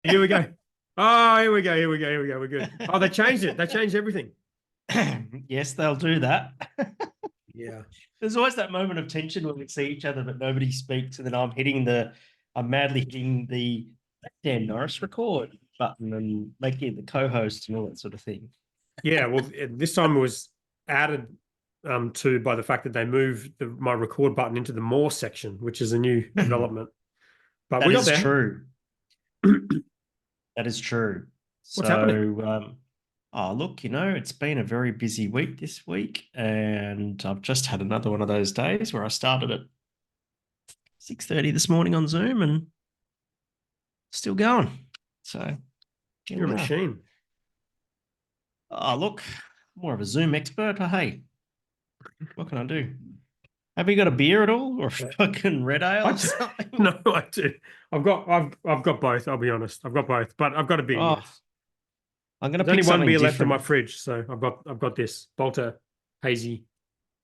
Here we go. Oh, here we go. Here we go. Here we go. We're good. Oh, they changed it. They changed everything. Yes, they'll do that. Yeah. There's always that moment of tension when we see each other, but nobody speaks, and then I'm madly hitting the Dan Norris record button and making it the co-host and all that sort of thing. Yeah. Well, this time it was added to by the fact that they moved my record button into the more section, which is a new development. But That we got is there. true. That is true. What's happening? So, oh, look, it's been a very busy week this week, and I've just had another one of those days where I started at 6:30 this morning on Zoom and still going. So, here You're a we are. machine. Oh, look, more of a Zoom expert. Oh, hey, what can I do? Have you got a beer at all, or a fucking red ale or something? No, I do. I've got both. I'll be honest. I've got both, but I've got a beer. Oh, Yes. I'm gonna There's only pick one something beer left in my different. fridge, so I've got this Bolter hazy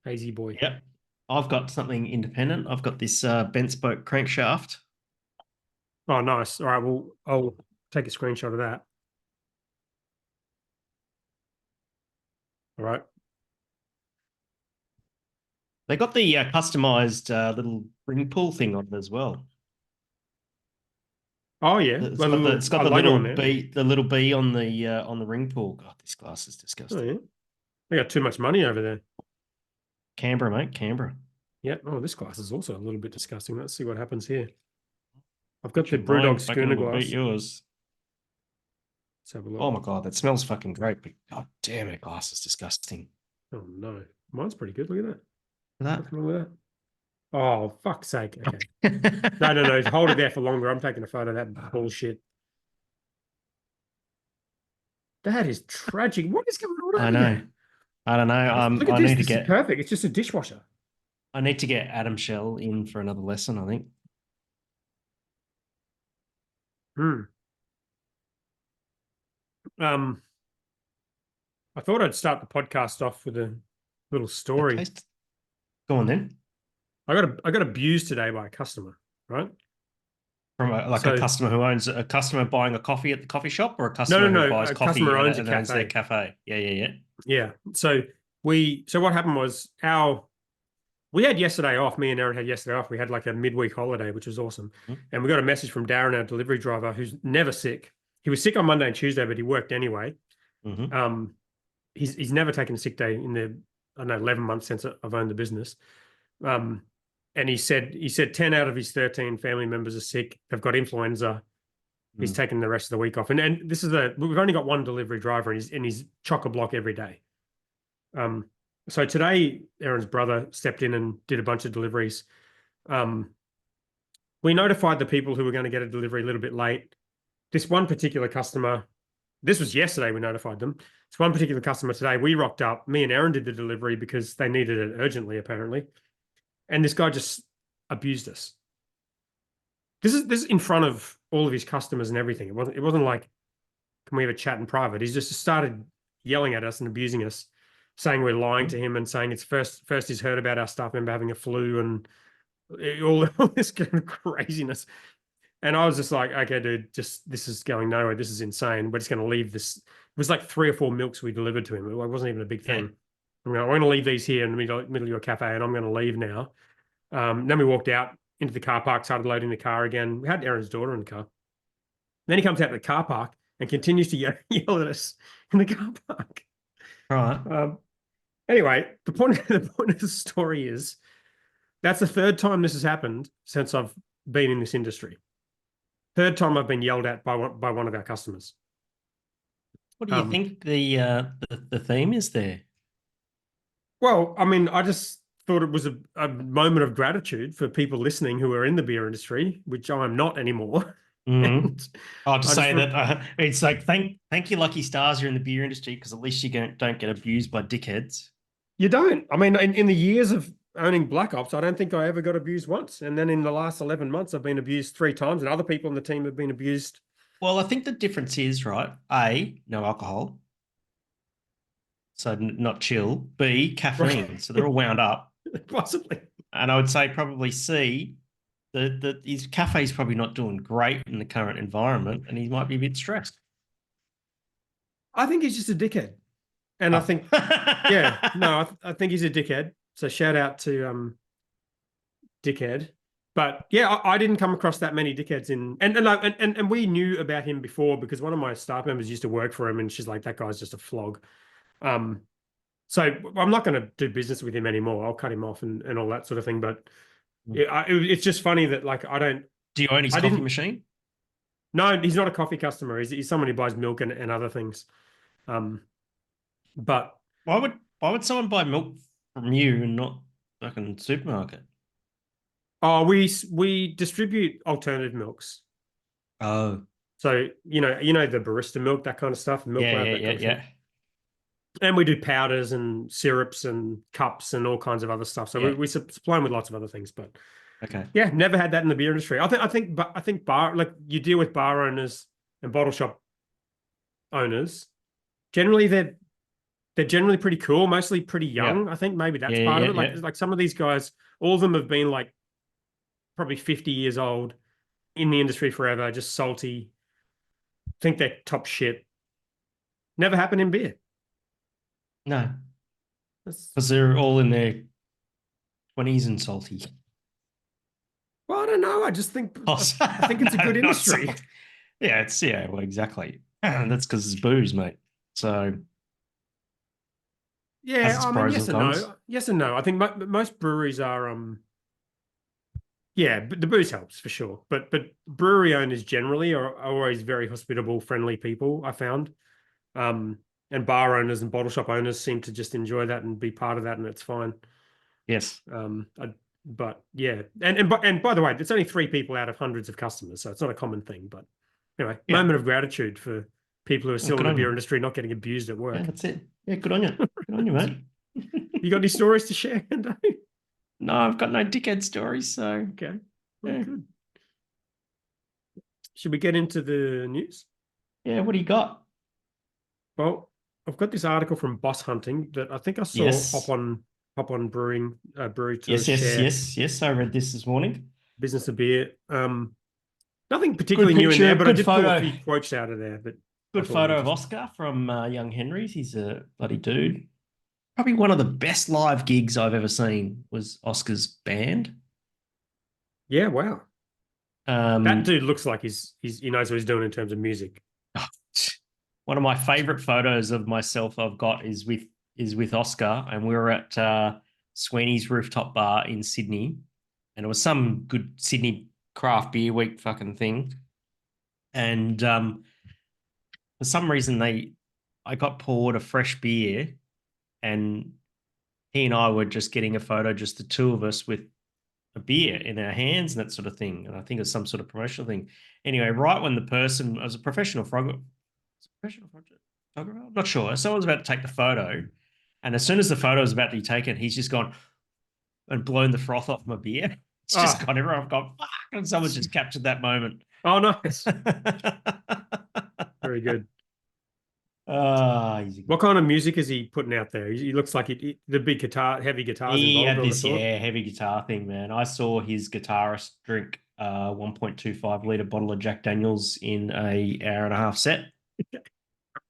boy. Yep, I've got something independent. I've got this bent spoke crankshaft. Oh, nice. All right. Well, I'll take a screenshot of that. All right. They got the customized little ring pull thing on it as well. Oh yeah, It's got a the logo little on there. bee on the ring pull. God, this glass is Oh disgusting. yeah, they got too much money over there. Canberra, mate, Canberra. Yeah. Oh, this glass is also a little bit disgusting. Let's see what happens here. I've got Bet the your mine Brewdog fucking schooner will beat glass. yours. Let's have a look. Oh my god, that smells fucking great, but god damn it, glass is disgusting. Oh no, mine's pretty good. Look at that. That. Nothing wrong with that. Oh, fuck's sake. Okay. No. Hold it there for longer. I'm taking a photo of that bullshit. That is tragic. What is going on I over know. there? I don't know. Look at I this. need to This is get perfect. It's just a dishwasher. I need to get Adam Shell in for another lesson, I think. Hmm. Um, I thought I'd start the podcast off with a little That story. taste. Go on then. I got abused today by a customer, right? From So a customer buying a coffee at the coffee shop, or a customer who no. buys A coffee customer owns a and owns their cafe. cafe. Yeah. Yeah. So what happened was we had yesterday off. Me and Aaron had yesterday off. We had like a midweek holiday, which was awesome. Mm-hmm. And we got a message from Darren, our delivery driver, who's never sick. He was sick on Monday and Tuesday, but he worked anyway. Mm-hmm. He's never taken a sick day in the, I don't know, 11 months since I've owned the business. And he said 10 out of his 13 family members are sick. They've got influenza. He's taken the rest of the week off. And this is we've only got one delivery driver, and he's chock a block every day. So today, Aaron's brother stepped in and did a bunch of deliveries. We notified the people who were going to get a delivery a little bit late. This one particular customer, this was yesterday, we notified them. This one particular customer today, we rocked up. Me and Aaron did the delivery because they needed it urgently, apparently. And this guy just abused us. This is in front of all of his customers and everything. It wasn't like, can we have a chat in private? He's just started yelling at us and abusing us, saying we're lying to him and saying it's first he's heard about our staff member having a flu and all this kind of craziness. And I was just like, okay, dude, this is going nowhere. This is insane. We're just going to leave this. It was like 3 or 4 milks we delivered to him. It wasn't even a big thing. I'm going to leave these here in the middle of your cafe, and I'm going to leave now. Then we walked out into the car park, started loading the car again. We had Aaron's daughter in the car. Then he comes out of the car park and continues to yell at us in the car park. All right. Anyway, the point of the story is that's the third time this has happened since I've been in this industry. Third time I've been yelled at by one of our customers. What do you think the theme is there? Well, I mean, I just thought it was a moment of gratitude for people listening who are in the beer industry, which I am not anymore. Mm-hmm. I'll just I say that it's like thank you, lucky stars, you're in the beer industry, because at least you don't get abused by dickheads. You don't. I mean, in the years of owning Black Ops, I don't think I ever got abused once. And then in the last 11 months, I've been abused 3 times, and other people on the team have been abused. Well, I think the difference is, right, A, no alcohol, so not chill. B, caffeine, so they're all wound up. Possibly. And I would say probably C, his cafe's probably not doing great in the current environment, and he might be a bit stressed. I think he's just a dickhead. And I Oh. think, yeah, no, I think he's a dickhead. So shout out to dickhead. But yeah, I didn't come across that many dickheads and we knew about him before because one of my staff members used to work for him, and she's like, that guy's just a flog. Um, so I'm not going to do business with him anymore. I'll cut him off and all that sort of thing. But it's just funny that like Do you own his I coffee didn't. machine? No, he's not a coffee customer. He's someone who buys milk and other things. Um, but Why would someone buy milk from you and not fucking supermarket? oh, we distribute alternative milks. Oh, So the barista milk, that kind of stuff, Milk yeah, Lab, yeah, that yeah, kind of thing. yeah, And we do powders and syrups and cups and all kinds of other stuff. So yeah. we supply them with lots of other things. But Okay. yeah, never had that in the beer industry. I think bar, like, you deal with bar owners and bottle shop owners. Generally, they're generally pretty cool, mostly pretty Yeah, young. I think maybe yeah, that's yeah, part of yeah, it. Like yeah. like some of these guys, all of them have been like probably 50 years old in the industry forever, just salty, think they're top shit. Never happened in beer. No, That's, because they're all in their 20s and salty. well, I don't know. I just think Oh, I think it's a no, good not industry. salty. Yeah, well, exactly. That's because it's booze, mate. So has Yeah, its I mean, pros yes and and cons. no. Yes and no. I think most breweries are yeah, but the booze helps for sure. But brewery owners generally are always very hospitable, friendly people, I found. Um, and bar owners and bottle shop owners seem to just enjoy that and be part of that, and it's fine. Yes. But yeah, and by the way, it's only 3 people out of hundreds of customers, so it's not a common thing. But anyway, Yeah. moment of gratitude for people who are Well, still in good the on beer you. industry, not getting abused at Yeah, work. that's it. Yeah, good on you. Good on you, mate. You got any stories to share? Dave? No, I've got no dickhead stories, so Okay, well, yeah. good. Should we get into the news? Yeah, what do you got? Well, I've got this article from Boss Hunting that I think I saw Yes. Hop on Brewing Brewery to Yes, yes, share yes, yes. I read this morning. business of beer. Nothing Good particularly new in there, picture, but I good did pull a photo. few quotes out of there that I Good thought were photo of interesting. Oscar from Young Henry's. He's a bloody dude. Probably one of the best live gigs I've ever seen was Oscar's band. Yeah, wow. That Um, dude looks like he knows what he's doing in terms of music. one of my favorite photos of myself I've got is with Oscar, and we were at Sweeney's Rooftop Bar in Sydney, and it was some good Sydney craft beer week fucking thing. And for some reason, I got poured a fresh beer, and he and I were just getting a photo, just the two of us with a beer in our hands and that sort of thing. And I think it was some sort of promotional thing. Anyway, right when the person, I was a professional photographer, I'm not sure. Someone's about to take the photo. And as soon as the photo was about to be taken, he's just gone and blown the froth off my beer. It's just Ah, gone everywhere. I've gone, fuck. And someone's just captured that moment. oh, nice. Very good. He's a good What kind of music is he putting out there? He looks like the big heavy guitars He involved, had I would have this, thought. yeah, heavy guitar thing, man. I saw his guitarist drink 1.25 liter bottle of Jack Daniels in a hour and a half set.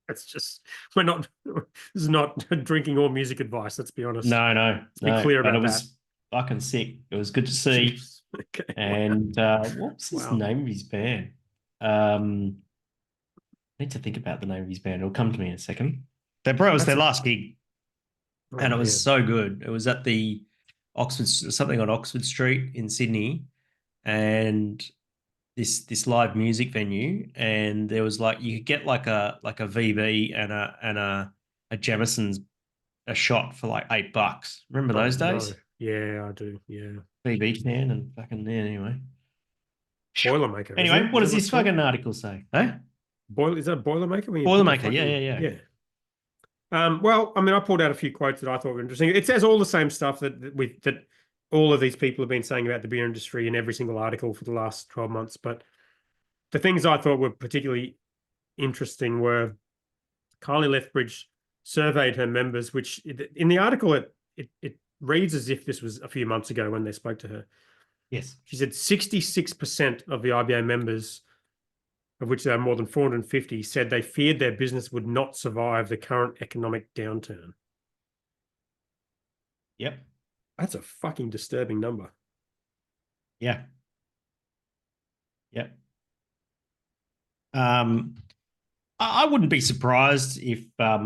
It's just we're not this is not drinking or music advice, let's be honest. No, no, Let's be no. clear But it about that. was fucking sick. It was good to see. Jeez. Okay. Wow. And what was his Wow. name of his band? I need to think about the name of his band. It'll come to me in a second. It was That's their a last gig, oh and it was man. so good. It was at the Oxford, something on Oxford Street in Sydney, and this live music venue, and there was like you could get like a VB and a Jamison's a shot for like $8. Remember Oh those no. days? Yeah, I do. Yeah. VB can and fucking yeah, anyway. Boilermaker, isn't Anyway, it? what Is that does what it's this called? fucking article say? Hey? Is that a Boilermaker when you put the Boilermaker, yeah, yeah, fucking yeah. yeah. Well, I mean, I pulled out a few quotes that I thought were interesting. It says all the same stuff that all of these people have been saying about the beer industry in every single article for the last 12 months. But the things I thought were particularly interesting were Carly Lethbridge surveyed her members, which in the article it reads as if this was a few months ago when they spoke to her. Yes. She said 66% of the IBA members, of which there are more than 450, said they feared their business would not survive the current economic downturn. Yep. That's a fucking disturbing number. Yeah. Yep. Um, I wouldn't be surprised if a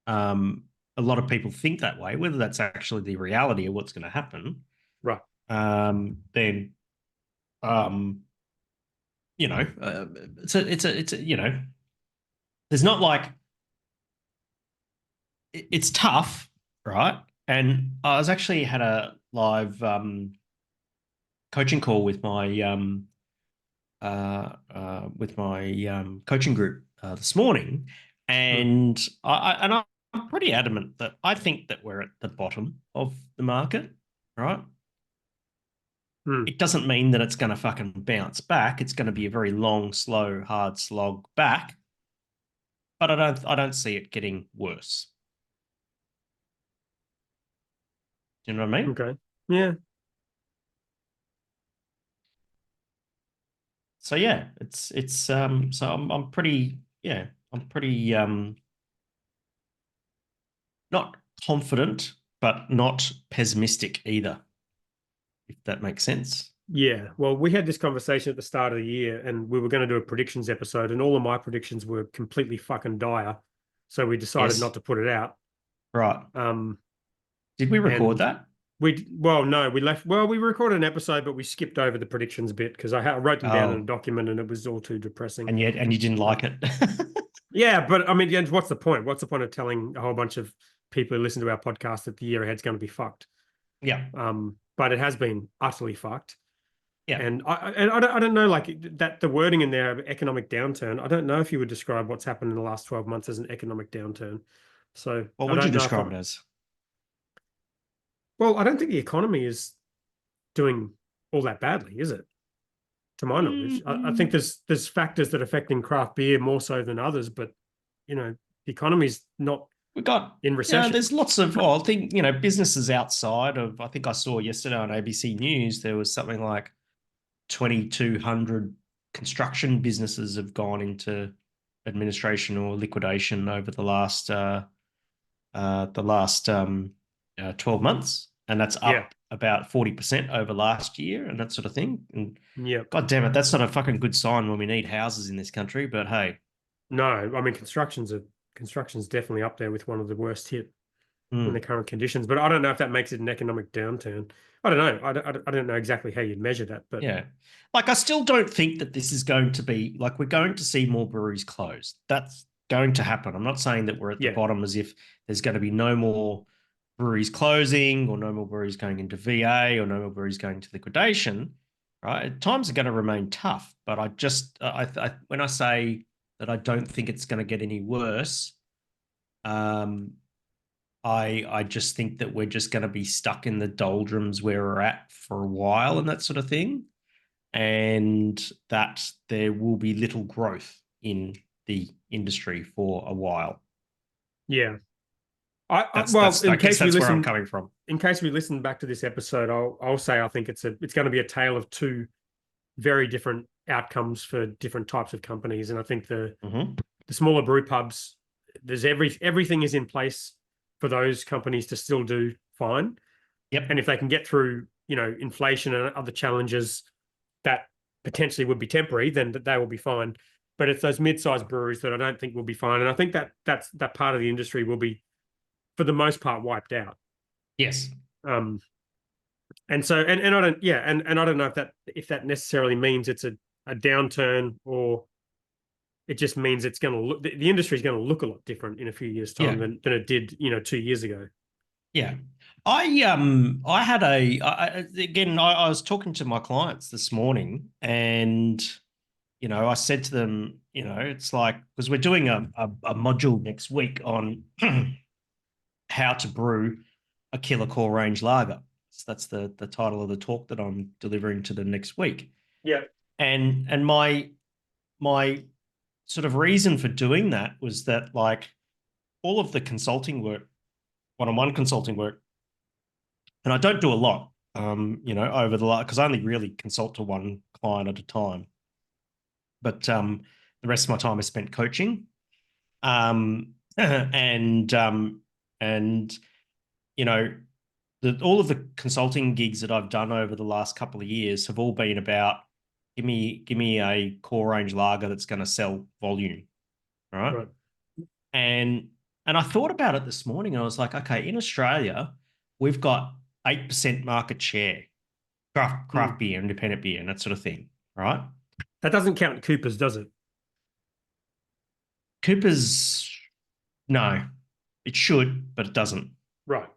lot of people think that way, whether that's actually the reality of what's going to happen. Right. Then um, it's a there's not like it's tough, right? And I was actually had a live coaching call with my coaching group this morning, Mm. and I'm pretty adamant that I think that we're at the bottom of the market, right? Mm. It doesn't mean that it's going to fucking bounce back. It's going to be a very long, slow, hard slog back, but I don't see it getting worse. Do you know what I mean? Okay. Yeah. So yeah, it's so I'm pretty yeah, I'm pretty not confident, but not pessimistic either, if that makes sense. Yeah. Well, we had this conversation at the start of the year and we were going to do a predictions episode, and all of my predictions were completely fucking dire. So we decided not Yes. to put it out. Right. Um, Did we record and that? well, no, we left, well, we recorded an episode, but we skipped over the predictions bit because I wrote them down in a Oh, document and it was all too depressing. and you didn't Uh, like it. yeah. But I mean, yeah, what's the point? What's the point of telling a whole bunch of people who listen to our podcast that the year ahead's going to be fucked? Yeah. But it has been utterly fucked. Yeah. And I don't know, like that the wording in there, economic downturn. I don't know if you would describe what's happened in the last 12 months as an economic downturn. So What I would you don't know if describe it as? well, I don't think the economy is doing all that badly, is it? To my knowledge, I think Mm, there's factors that are affecting craft beer more so than others, but the economy's not we got, in recession. there's lots of, I think, businesses outside of, I think I saw yesterday on ABC News, there was something like 2,200 construction businesses have gone into administration or liquidation over the last 12 months, and that's Yeah, up about 40% over last year, and that sort of thing. And yeah. God damn it, that's not a fucking good sign when we need houses in this country. But hey, No, I mean construction's definitely up there with one of the worst hit in the mm, current conditions. But I don't know if that makes it an economic downturn. I don't know. I don't know exactly how you'd measure that, but yeah, like I still don't think that this is going to be like we're going to see more breweries closed. That's going to happen. I'm not saying that we're at the yeah, bottom as if there's going to be no more breweries closing or no more breweries going into VA or no more breweries going to liquidation, right? Times are going to remain tough, but when I say that I don't think it's going to get any worse, um, I just think that we're just going to be stuck in the doldrums where we're at for a while and that sort of thing, and that there will be little growth in the industry for a while. yeah. That's Well, I guess that's where I'm coming from. in case we listen back to this episode, I'll say I think it's going to be a tale of two very different outcomes for different types of companies, and I think Mm-hmm. the smaller brew pubs, there's everything is in place for those companies to still do fine, Yep. and if they can get through, inflation and other challenges that potentially would be temporary, then they will be fine. But it's those mid-sized breweries that I don't think will be fine, and I think that part of the industry will be, for the most part, wiped out. Yes. Um, and so, and I don't, yeah, and I don't know if that necessarily means it's a downturn, or it just means it's going to look, the industry is going to look a lot different in a few years' time Yeah. than it did, 2 years ago. Yeah. I had again I was talking to my clients this morning, and I said to them, it's like, because we're doing a module next week on how to brew a killer core range lager. So that's the title of the talk that I'm delivering to them next week. Yeah, And my sort of reason for doing that was that, like, all of the consulting work, one-on-one consulting work, and I don't do a lot. over the last, because I only really consult to one client at a time, but the rest of my time is spent coaching. And and you know, all of the consulting gigs that I've done over the last couple of years have all been about give me a core range lager that's going to sell volume, right? Right. And I thought about it this morning, and I was like, okay, in Australia, we've got 8% market share, craft beer, independent beer, and that sort of thing, right? That doesn't count Coopers, does it? Cooper's, no, it should, but it doesn't. Right.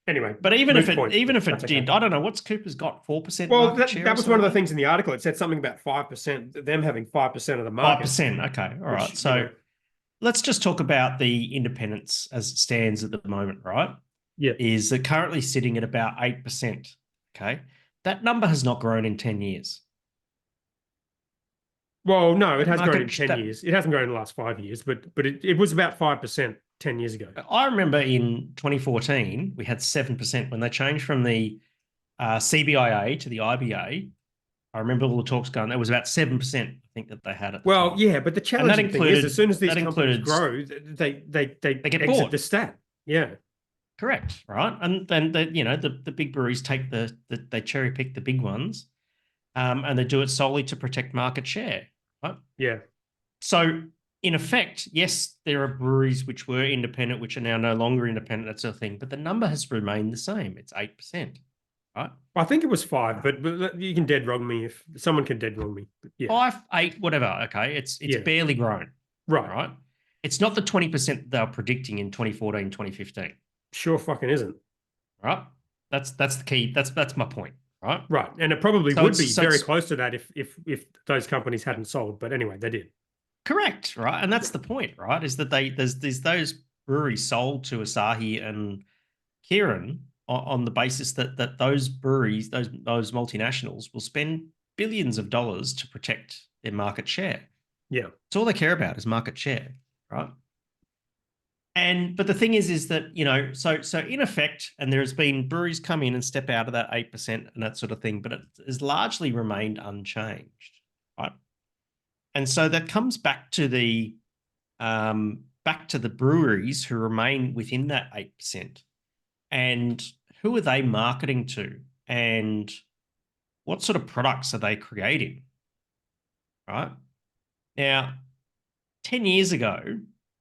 Anyway, But moot point. even if That's it okay. did, I don't know what's Cooper's got, 4% Well, market that, share or that was one of the something. things in the article. It said something about 5%, them having 5% of the market. 5%. Okay, all right. Which, So let's just talk about the independents as it stands at the moment, right? yeah. Is that currently sitting at about 8%. Okay. That number has not grown in 10 years. Well, no, it That has grown market in 10 that years. It hasn't grown in the last 5 years, but it was about 5% 10 years ago. I remember in 2014, we had 7% when they changed from the CBIA to the IBA. I remember all the talks going, it was about 7%, I think, that they had at the Well, time. yeah, but the And that challenging thing is, as included soon as these that companies included grow, they get exit bought. the stat. Yeah. Correct, right? And then the big breweries take they cherry pick the big ones, and they do it solely to protect market share, right? Yeah. So in effect, yes, there are breweries which were independent, which are now no longer independent, that sort of thing, but the number has remained the same. It's 8%, right? I think it was 5, but you can dead wrong me if someone can dead wrong me. Yeah. 5, 8, whatever. Okay, it's Yeah. barely grown, Right. right? It's not the 20% they were predicting in 2014, 2015. Sure fucking isn't. Right? That's the key. That's my point, right? Right. And it probably So would it's be so very it's close to that if those companies hadn't sold. But anyway, they did. correct, right? And that's the point, right? Is that there's those breweries sold to Asahi and Kirin on the basis that those breweries, those multinationals will spend billions of dollars to protect their market share. Yeah. It's all they care about is market share, right? But the thing is that so in effect, and there's been breweries come in and step out of that 8% and that sort of thing, but it has largely remained unchanged, right? And so that comes back to the breweries who remain within that 8%, and who are they marketing to, and what sort of products are they creating, right? Now, 10 years ago,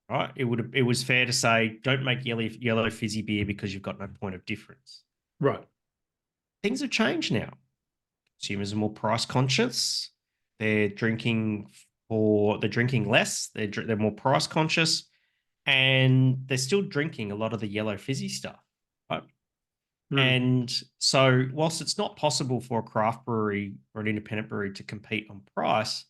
right, it was fair to say, don't make yellow fizzy beer because you've got no point of difference. Right. Things have changed now. Consumers are more price conscious. They're drinking less. They're more price conscious, and they're still drinking a lot of the yellow fizzy stuff, right? And so, whilst it's not possible for a craft brewery or an independent brewery to compete on price,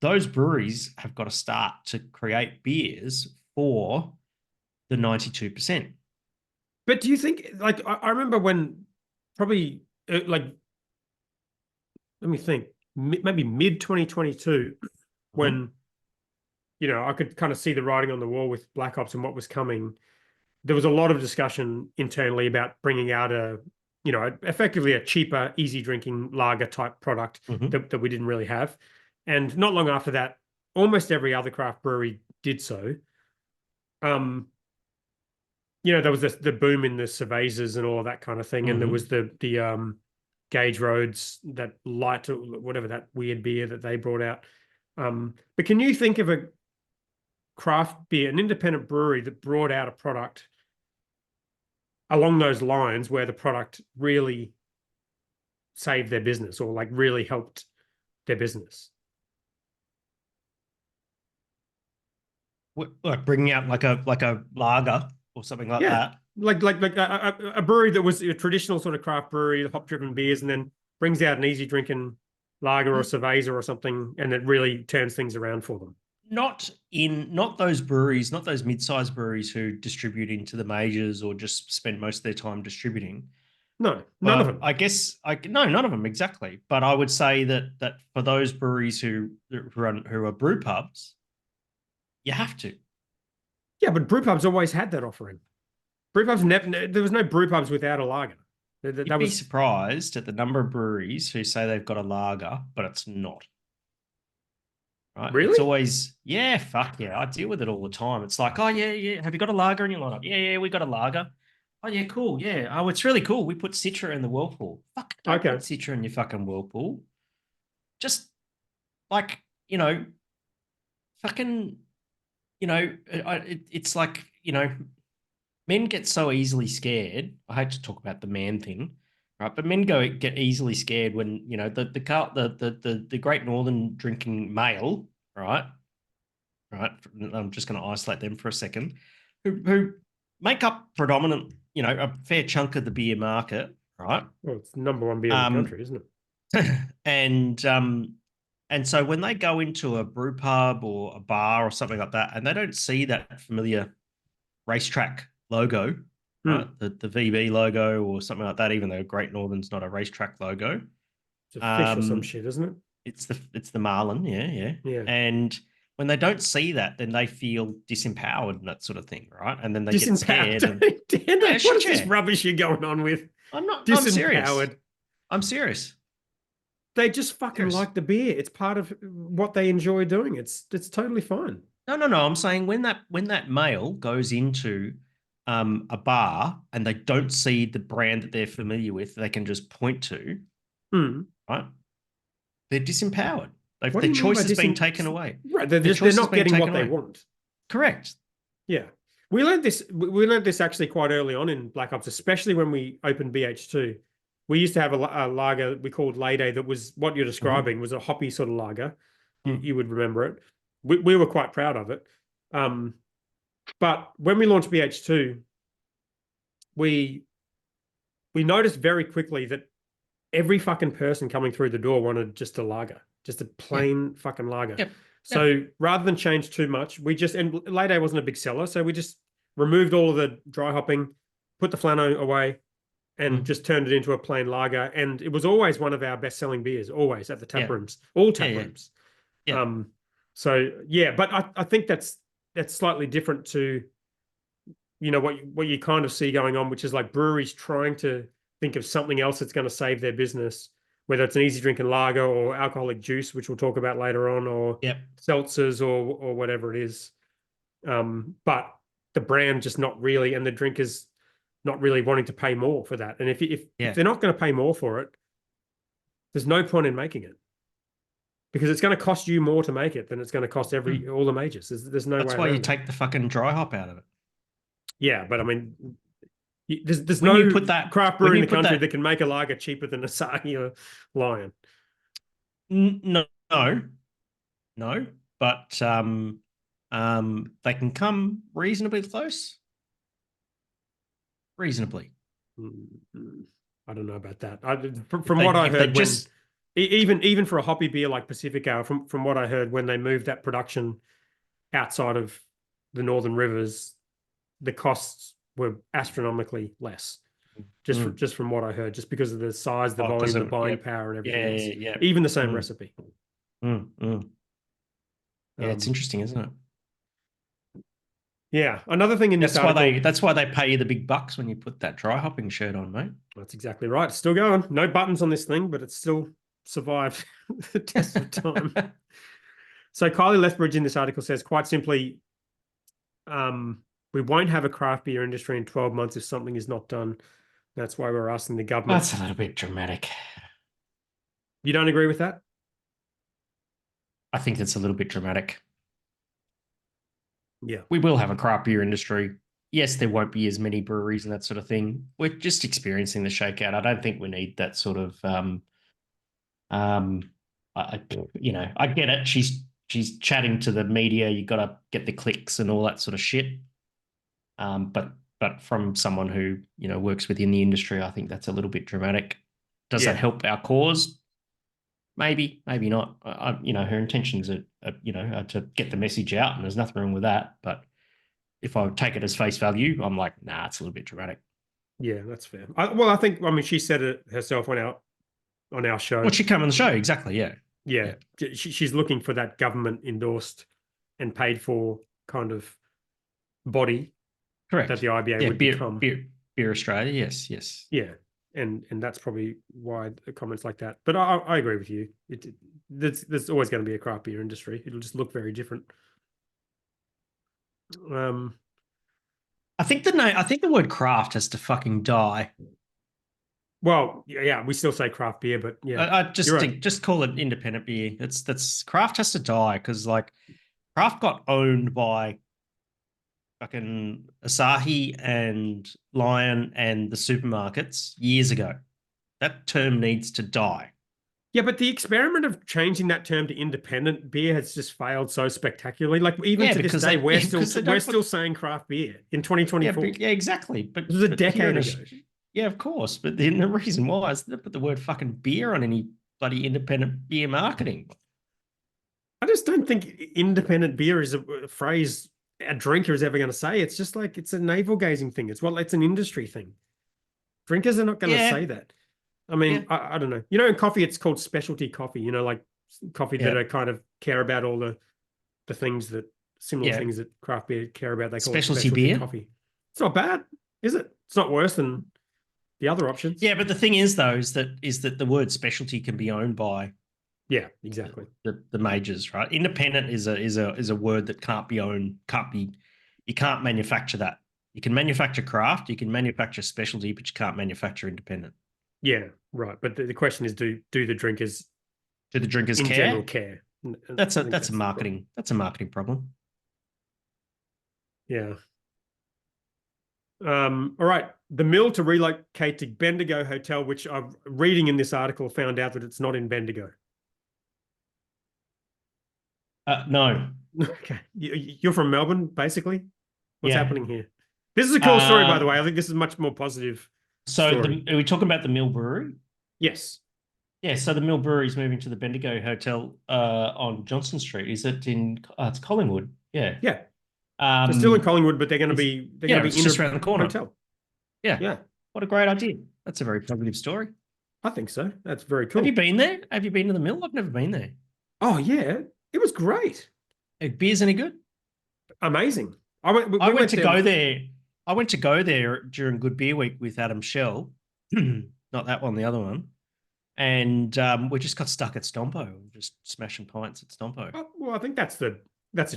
those breweries have got to start to create beers for the 92%. But do you think, like, I remember when probably, like, let me think, maybe mid 2022, when, I could kind of see the writing on the wall with Black Ops and what was coming. There was a lot of discussion internally about bringing out effectively a cheaper, easy drinking lager type product that we didn't really have. And not long after that, almost every other craft brewery did so. There was the boom in the cervezas and all of that kind of thing, and there was the Gauge Roads, that light, whatever, that weird beer that they brought out. But can you think of a craft beer, an independent brewery that brought out a product along those lines where the product really saved their business or like really helped their business? Like bringing out like a lager or something like that. Like a brewery that was a traditional sort of craft brewery, hop driven beers, and then brings out an easy drinking lager or cerveza or something, and it really turns things around for them. Not those breweries, not those mid-sized breweries who distribute into the majors or just spend most of their time distributing. No, none of them. I guess no, none of them exactly. But I would say that for those breweries who are brew pubs, you have to. Yeah, but brew pubs always had that offering. Brew pubs never. There was no brew pubs without a lager. You'd That be was surprised at the number of breweries who say they've got a lager, but it's not. Right? It's really always, yeah, fuck yeah. I deal with it all the time. It's like, oh yeah, yeah. Have you got a lager in your lineup? Yeah, yeah, we got a lager. Oh yeah, cool. Yeah. Oh, it's really cool. We put Citra in the whirlpool. Fuck, don't put okay. Citra in your fucking whirlpool. Just like, you know, fucking, it's like, men get so easily scared. I hate to talk about the man thing, right? But men get easily scared when the Great Northern drinking male, right? Right. I'm just going to isolate them for a second, who make up predominant, a fair chunk of the beer market, right? Well, it's the number one beer in the Um, country, isn't it? and so when they go into a brew pub or a bar or something like that, and they don't see that familiar racetrack logo, right? Hmm. The VB logo or something like that, even though Great Northern's not a racetrack logo. It's a fish or some Um, shit, isn't it? it's the Marlin, yeah, yeah. Yeah. And when they don't see that, then they feel disempowered and that sort of thing, right? And then they get scared and Disempowered. yeah, What shit, is this yeah. rubbish you're going on with? I'm serious. Disempowered. I'm serious. They just fucking Serious. like the beer. It's part of what they enjoy doing. It's totally fine. No, no, no. I'm saying when that male goes into a bar and they don't see the brand that they're familiar with, they can just point to, Hmm. right? They're disempowered. What do Their you mean by choice has been taken away. Right, Their they're choice has not been getting taken what they away. want. Correct. Yeah. We learned this. We learned this actually quite early on in Black Ops, especially when we opened BH2. We used to have a lager we called Lady that was what you're Mm-hmm. describing was a hoppy sort of lager. Mm. You would remember it. We were quite proud of it. Um, but when we launched BH2, we we noticed very quickly that every fucking person coming through the door wanted just a lager, just a Yeah. plain fucking lager. Yep. Yep. So rather than change too much, and Late wasn't a big seller, so we just removed all of the dry hopping, put the flano away, and Mm. just turned it into a plain lager. And it was always one of our best-selling beers, always at the tap Yeah. rooms, all Yeah. tap Yeah. rooms. Yeah. Um, so yeah, but I think that's slightly different to what you kind of see going on, which is like breweries trying to think of something else that's going to save their business, whether it's an easy drinking lager or alcoholic juice, which we'll talk about later on, or Yep. seltzers or whatever it is. But the brand just not really, and the drinkers not really wanting to pay more for that. And if Yeah. they're not going to pay more for it, there's no point in making it because it's going to cost you more to make it than it's going to cost Mm. all the majors. There's no That's way why you around it. take the fucking dry hop out of it. Yeah, but I mean, there's When you no put that, craft when brewery in you the put country that, that can make a lager cheaper than Asahi or Lion. no, no, no, but they can come reasonably close. Reasonably. Mm, I don't know about that. If From they what I if they heard, when just even for a hoppy beer like Pacifico, from what I heard, when they moved that production outside of the Northern Rivers, the costs were astronomically less. mm, Just from what I heard, just because of the size, the oh, because volume, the of buying yep, power, and everything yeah, else. yeah, yeah. Even the same Mm, recipe. mm. Yeah, it's Um, interesting, isn't it? yeah. Another thing in this That's why they article. that's why they pay you the big bucks when you put that dry hopping shirt on, mate. That's exactly right. It's still going. No buttons on this thing, but it's still survived the test of time. So Kylie Lethbridge in this article says quite simply, we won't have a craft beer industry in 12 months if something is not done. That's why we're asking the government. That's a little bit dramatic. You don't agree with that? I think it's a little bit dramatic. Yeah. We will have a craft beer industry. Yes, there won't be as many breweries and that sort of thing. We're just experiencing the shakeout. I don't think we need that sort of um I I get it. She's chatting to the media. You gotta get the clicks and all that sort of shit. But from someone who, works within the industry, I think that's a little bit dramatic. Does that Yeah. help our cause? Maybe, maybe not. Her intentions are to get the message out, and there's nothing wrong with that. But if I take it as face value, I'm like, nah, it's a little bit dramatic. Yeah, that's fair. I mean, she said it herself on our show. Well, she come on the show, exactly. Yeah, Yeah. yeah, She's looking for that government endorsed and paid for kind of body that correct. the IBA Yeah, would become. beer Australia. Yes, yes. Yeah. and that's probably why the comments like that. But I agree with you. There's always going to be a craft beer industry. It'll just look very different. Um, I think the word craft has to fucking die. well, yeah, we still say craft beer, but yeah, I you're just right. think just call it independent beer. That's craft has to die because like craft got owned by fucking Asahi and Lion and the supermarkets years ago. That term needs to die. Yeah, but the experiment of changing that term to independent beer has just failed so spectacularally. Like even Yeah, to this because day, they we're still because they we're don't put still saying craft beer in yeah 2024. yeah exactly. This was a But here decade in a ago. yeah of course. But then the reason why is they put the word fucking beer on any bloody independent beer marketing. I just don't think independent beer is a phrase a drinker is ever going to say. It's just like it's a navel gazing thing. It's an industry thing. Drinkers are not going to say Yeah that. I yeah mean, I don't know. In coffee, it's called specialty coffee. Like coffee that yeah are kind of care about all the things that similar yeah things that craft beer care about. They call it specialty specialty beer. coffee. It's not bad, is it? It's not worse than the other options. Yeah, but the thing is though is that the word specialty can be owned by Yeah, exactly. the majors, right? Independent is a word that can't be owned, you can't manufacture that. You can manufacture craft, you can manufacture specialty, but you can't manufacture independent. Yeah, right. But the question is, do the drinkers Do the drinkers in general care? care? And That's I a think that's a that's the problem. marketing problem. Yeah. All right. The mill to relocate to Bendigo Hotel, which I'm reading in this article, found out that it's not in Bendigo. No. Okay. You're from Melbourne, basically. What's Yeah. happening here? This is a cool story, by the way. Um, I think this is a much more positive so story. are we talking about the Mill Brewery? Yes. Yeah, so the Mill Brewery is moving to the Bendigo Hotel on Johnson Street. Is it in it's Collingwood? Yeah. Yeah. So still in Um Collingwood, but they're going to it's be yeah, it's in just a around the corner. hotel. Yeah. Yeah. What a great idea. That's a very positive story. I think so. That's very Have you cool. been there? Have you been to the mill? I've never been there. Oh yeah, it was great. Beer's any good? Amazing. I went. I We went went to there. go there. I went to go there during Good Beer Week with Adam Shell. Not that one, the other one. And we just got stuck at Stompo, just smashing pints at Stompo. Well, I think that's the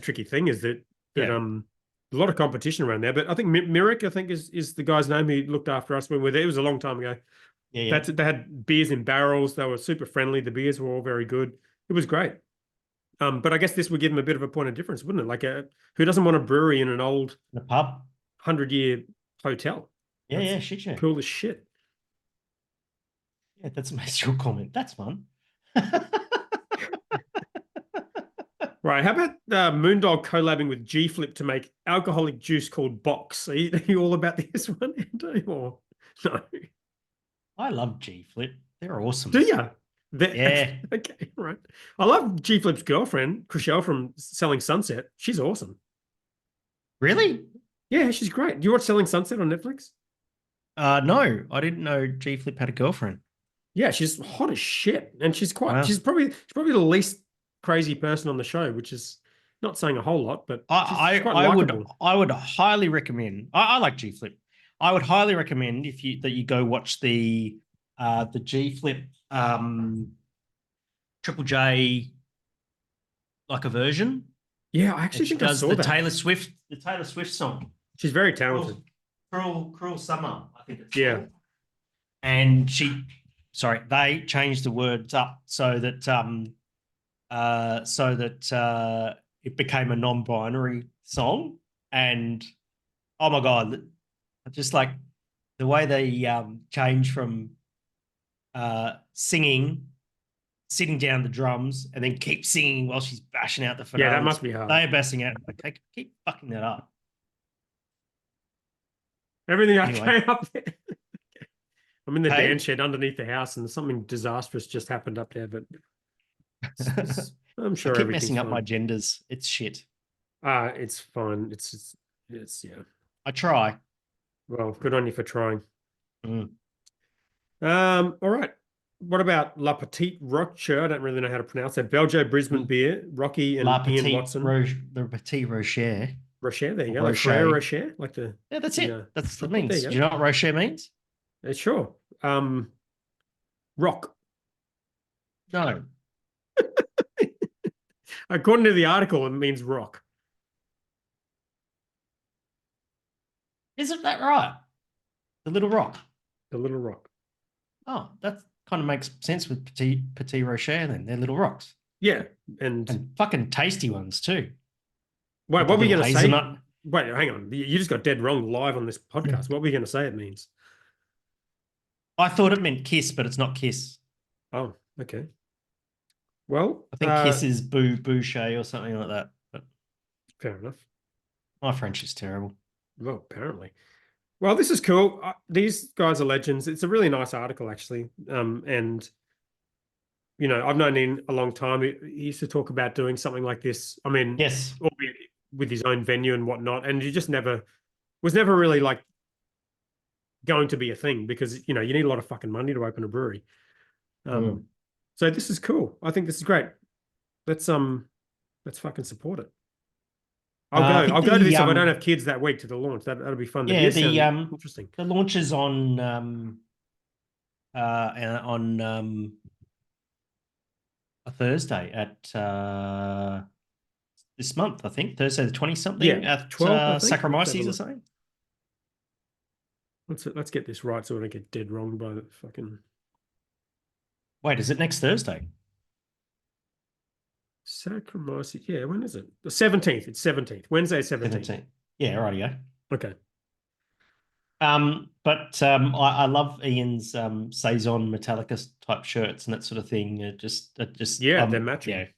tricky thing is that Yeah. a lot of competition around there. But I think Mirik, I think is the guy's name who looked after us when we were there. It was a long time ago. Yeah, yeah. They had beers in barrels. They were super friendly. The beers were all very good. It was great. But I guess this would give them a bit of a point of difference, wouldn't it? Like who doesn't want a brewery in an old The pub. 100-year hotel? Yeah, That's yeah, shit, yeah. cool as shit. Yeah, that's a magical comment. That's fun. Right. How about Moondog collabing with G Flip to make alcoholic juice called Box? Are you all about this one, Ando? Or no? I love G Flip. They're awesome. Do you? Yeah. Okay, right. I love G Flip's girlfriend, Chriselle from Selling Sunset. She's awesome. Really? Yeah, she's great. Do you watch Selling Sunset on Netflix? No, I didn't know G Flip had a girlfriend. Yeah, she's hot as shit, and Wow. she's probably the least crazy person on the show, which is not saying a whole lot, but she's quite likable. I would highly recommend. I like G Flip. I would highly recommend if you that you go watch the G Flip Triple J like a version, Yeah, I and actually she think I does saw that. The Taylor Swift song. She's very talented. Cruel Summer, I think it's Yeah, called. And they changed the words up so that it became a non-binary song. And oh my god, just like the way they change from singing, sitting down the drums, and then keep singing while she's bashing out the yeah, that finales. must be hard. They are bashing out. Okay, keep fucking that up. Everything Anyway. okay up there? I'm in the Hey, dance shed underneath the house, and something disastrous just happened up there, but I'm I sure keep everything's messing up my fine. genders. It's shit. It's fine. It's yeah. I try. Well, good on you for trying. Mm. All right. What about La Petite Rocher? I don't really know how to pronounce that. Belgio Brisbane beer, Rocky and Ian Watson. The Petit Rocher. Rocher, there you Or go. Like Frere Rocher. Rocher, like Yeah, that's the it. That's the chocolate. There means. you Do you know what Rocher means? go. Sure. Rock. No. According to the article, it means rock. Isn't that right? The Little Rock. The little rock. Oh, that kind of makes sense with Petit Rocher then. They're little rocks. Yeah. And fucking tasty ones too. wait, With the what were you little going to say? hazelnut. Wait, hang on. You just got dead wrong live on this podcast. What were you going to say it means? I thought it meant kiss, but it's not kiss. Oh, okay. Well, I think kiss is boucher or something like that. But fair enough. my French is terrible. Well, apparently. Well, this is cool. These guys are legends. It's a really nice article, actually. And I've known him a long time. He used to talk about doing something like this. I mean, Yes. albeit with his own venue and whatnot. And he just was never really like going to be a thing because, you need a lot of fucking money to open a brewery. So this is cool. I think this is great. Let's fucking support it. I'll go to this if I don't have kids that week to the launch. That'll be fun. Yeah, the interesting. The launch is on a Thursday at this month, I think. Thursday the 20-something at 12, I think. Saccharomyces or something. Let's get this right so I don't get dead wrong by the fucking. Wait, is it next Thursday? Saccharomyces. Yeah, when is it? The 17th. It's 17th. Wednesday 17th. Yeah, rightio. Okay. But I love Ian's Saison Metallica type shirts and that sort of thing. They're matching.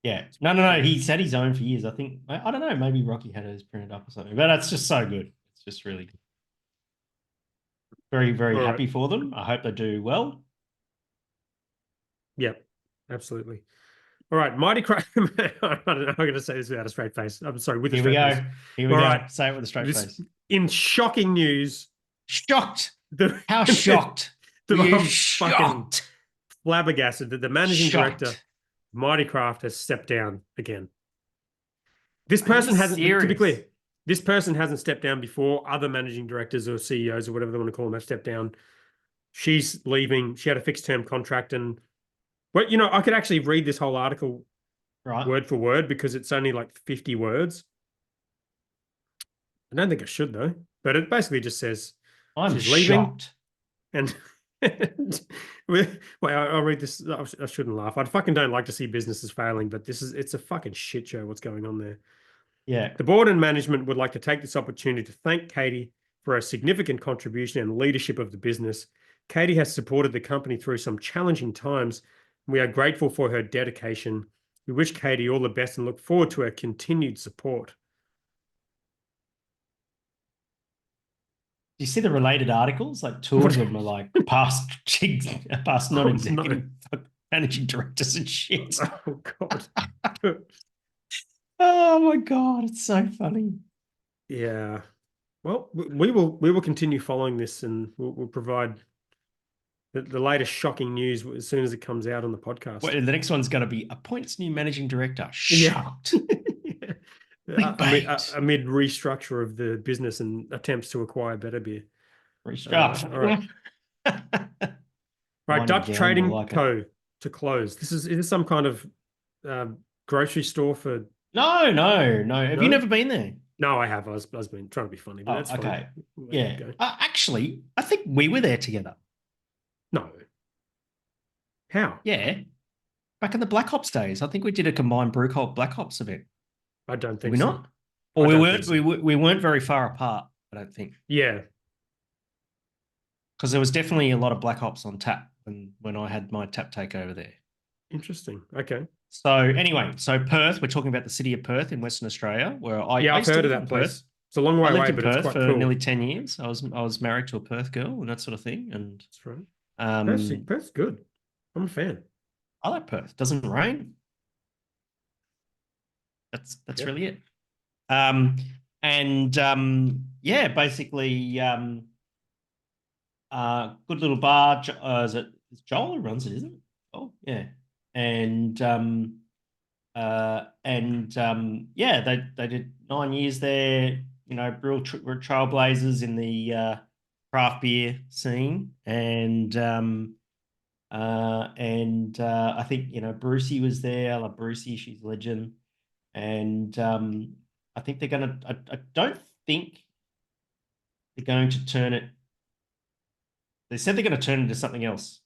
Yeah. No. He's had his own for years. I think I don't know. Maybe Rocky had his printed up or something. But it's just so good. It's just really good. Very, very happy for them. I hope they do well. Yep, absolutely. All right, Mighty Craft. I don't know. I'm going to say this without a straight face. I'm sorry. With a straight face. Here we go. Right. Say it with a straight face. In shocking news. Shocked. How shocked? I'm fucking flabbergasted that the managing director, Mighty Craft, has stepped down again. This person hasn't, to be clear, this person hasn't stepped down before. Other managing directors or CEOs or whatever they want to call them have stepped down. She's leaving. She had a fixed term contract. And, well, I could actually read this whole article word for word because it's only like 50 words. I don't think I should, though. But it basically just says she's leaving. And I'll read this. I shouldn't laugh. I fucking don't like to see businesses failing, but it's a fucking shit show what's going on there. Yeah. The board and management would like to take this opportunity to thank Katie for her significant contribution and leadership of the business. Katie has supported the company through some challenging times. We are grateful for her dedication. We wish Katie all the best and look forward to her continued support. Do you see the related articles? Like two of them are like past non-executive managing directors and shit. Oh God. Oh my God, it's so funny. Yeah. Well, we will continue following this, and we'll provide the latest shocking news as soon as it comes out on the podcast. Well, the next one's going to be appoints new managing director. Shocked. Yeah. Amid restructure of the business and attempts to acquire Better Beer. Restructure. All right. Dutch Trading Co. to close. Is this some kind of grocery store for? No. Have you never been there? No, I have. I was been trying to be funny, but that's okay. Funny. Yeah. Actually, I think we were there together. No. How? Yeah. Back in the Black Ops days, I think we did a combined Brew Cult Black Ops event. I don't think we so. Not? Or we weren't. We weren't very far apart. I don't think. Yeah. Because there was definitely a lot of Black Ops on tap when I had my tap takeover there. Interesting. Okay. So anyway, Perth. We're talking about the city of Perth in Western Australia, where I've heard of that place. It's a long way away, but it's quite cool. Nearly 10 years. I was married to a Perth girl and that sort of thing. And that's right. Perth's good. I'm a fan. I like Perth. Doesn't rain. That's really it. Basically, good little bar. Is it Joel who runs it? Isn't it? Oh yeah, and they did 9 years there. Real trailblazers in the craft beer scene, and I think Brucey was there. I love Brucey; she's a legend, and I think they're gonna. I don't think they're going to turn it. They said they're going to turn it into something else.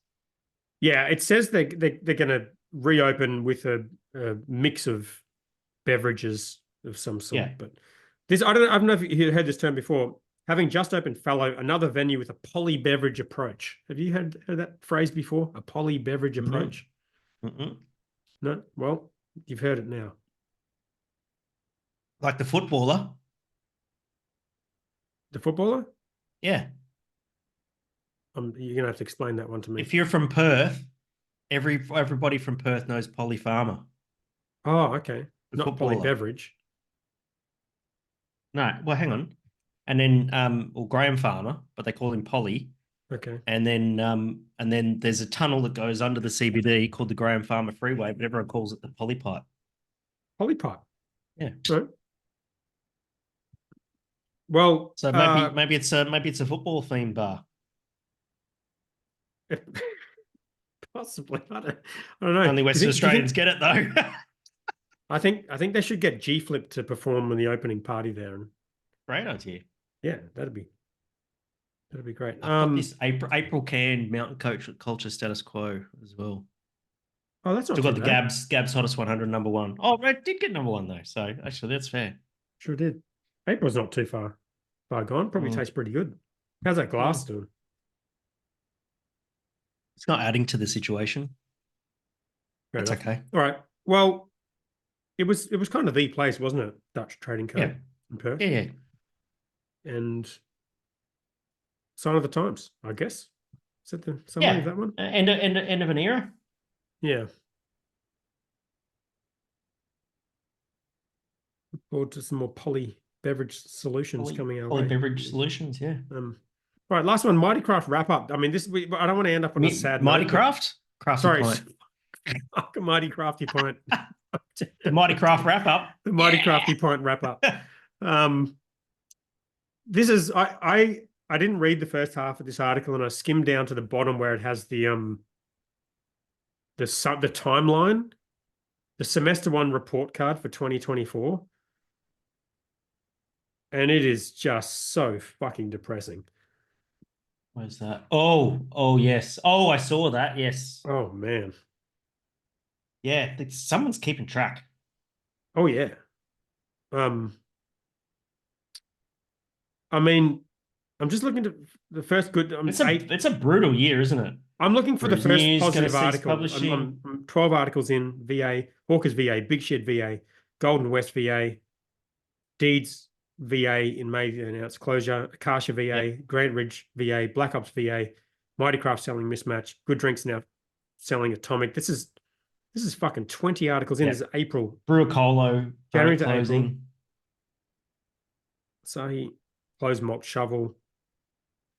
Yeah, it says they're going to reopen with a mix of beverages of some sort. Yeah. But this, I don't know if you heard this term before. Having just opened Fallow, another venue with a poly beverage approach. Have you heard that phrase before? A poly beverage approach? No? Well, you've heard it now. Like the footballer. The footballer? Yeah. You're going to have to explain that one to me. If you're from Perth, everybody from Perth knows Polly Farmer. Oh, okay. The Not footballer. poly beverage. No, well, hang on. And then Graham Farmer, but they call him Polly. Okay. And then there's a tunnel that goes under the CBD called the Graham Farmer Freeway, but everyone calls it the Polly Pipe. Polly pipe. Yeah. Right. Well, so maybe it's a football themed bar. Possibly. I don't know. Only Western Australians get it though. I think they should get G Flip to perform in the opening party there. Great idea. Yeah, that'd be great. I've got this April canned Mountain Culture Status Quo as well. Oh, that's not Still got too the bad. Gabs Hottest 100 #1. Oh, it did get #1 though, so actually that's fair. Sure did. April's not too far gone. Probably tastes pretty good. How's that glass doing? It's not adding to the situation. That's okay. All right. Well, it was kind of the place, wasn't it? Dutch Trading Co. in Perth. Yeah. And sign of the times, I guess. Is that the summary of that one? End of an era. Yeah. Look forward to some more poly beverage solutions coming our way. Poly beverage solutions, yeah. All right, last one, Mighty Craft wrap up. I mean, I don't want to end up on a sad Mighty note. Craft? Sorry, Mighty Crafty Pint. The Mighty Craft wrap up. The Mighty Crafty Pint wrap up. This is I didn't read the first half of this article, and I skimmed down to the bottom where it has the timeline, the semester one report card for 2024. And it is just so fucking depressing. Where's that? Oh, yes. Oh, I saw that. Yes. Oh, man. Yeah, someone's keeping track. Oh, yeah. I mean, I'm just looking at the first good. It's a brutal year, isn't it? I'm looking for the first news, positive article. publishing. I'm 12 articles in VA, Hawkers VA, Big Shed VA, Golden West VA, Deeds VA in May announced closure, Akasha VA, Grand Ridge VA, Black Ops VA, Mighty Craft selling Mismatch, Good Drinks now selling Atomic. This is fucking 20 articles in. This is April. Brewer Colo, January to closing. April. Sahi closed Malt Shovel.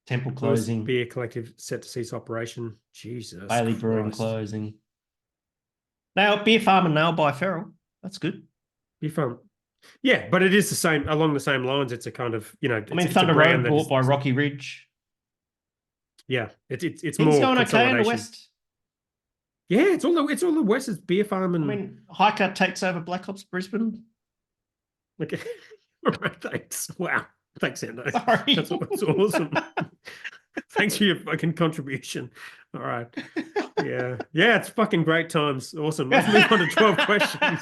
Temple closing. Beer Collective set to cease operation. Jesus. Bailey Brewing closing. Now, Beer Farm and Nail by Feral. That's good. Beer Farm. Yeah, but it is the same, along the same lines. It's a kind of, Thunder Road bought by Rocky Ridge. Yeah, it's Things more going okay in the West. Yeah, it's all the West is Beer Farm and Hiker takes over Black Ops Brisbane. Okay. Thanks. Wow. Thanks, Ando. Sorry. That's awesome. Thanks for your fucking contribution. All right. Yeah. Yeah, it's fucking great times. Awesome. Let's move on to 12 questions.